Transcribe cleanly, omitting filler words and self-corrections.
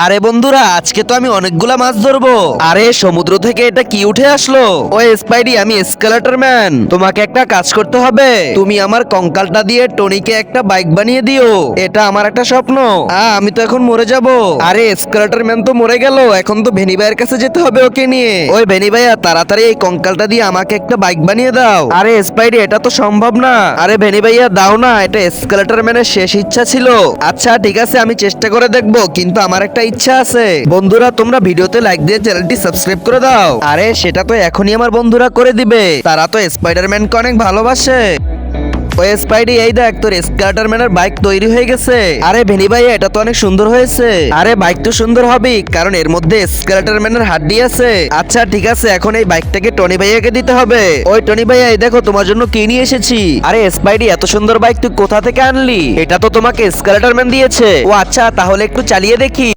আরে বন্ধুরা, আজকে তো আমি অনেকগুলা মাছ ধরবো। আরে সমুদ্র থেকে এটা কি উঠে আসলো? ওই স্পাইডি, আমি এসকেলেটর ম্যান। তোমাকে একটা কাজ করতে হবে। তুমি আমার কঙ্কালটা দিয়ে টনিকে একটা বাইক বানিয়ে দিও। এটা আমার একটা স্বপ্ন। আমি তো এখন মরে যাব। আরে এসকেলেটর ম্যান তো মরে গেল, এখন তো ভেনি ভাইয়ের কাছে যেতে হবে ওকে নিয়ে। ওই ভেনি ভাইয়া, তাড়াতাড়ি এই কঙ্কালটা দিয়ে আমাকে একটা বাইক বানিয়ে দাও। আরে স্পাইডি, এটা তো সম্ভব না। আরে ভেনি ভাইয়া, দাও না, এটা এসকেলেটর ম্যানের শেষ ইচ্ছা ছিল। আচ্ছা ঠিক আছে, আমি চেষ্টা করে দেখবো, কিন্তু আমার একটা ইচ্ছা আছে। বন্ধুরা, তোমরা ভিডিওতে লাইক দিয়ে চ্যানেলটি সাবস্ক্রাইব করে দাও। আরে সেটা তো এখনই আমার বন্ধুরা করে দিবে, তারা তো স্পাইডারম্যানকে অনেক ভালোবাসে। ওই স্পাইডি, এই দেখ, তোর স্কেলেটর ম্যানের বাইক তৈরি হয়ে গেছে। আরে ভেনি ভাই, এটা তো অনেক সুন্দর হয়েছে। আরে বাইক তো সুন্দর হবে, কারণ এর মধ্যে স্কেলেটর ম্যানের হাড্ডি আছে। আচ্ছা ঠিক আছে, এখন এই বাইকটাকে টনি ভাইয়াকে দিতে হবে। ওই টনি ভাইয়া, এই দেখো তোমার জন্য কি নিয়ে এসেছি। আরে স্পাইডি, এত সুন্দর বাইক তুই কোথা থেকে আনলি? এটা তো তোমাকে স্কেলেটর ম্যান দিয়েছে। ও আচ্ছা, তাহলে একটু চালিয়ে দেখি।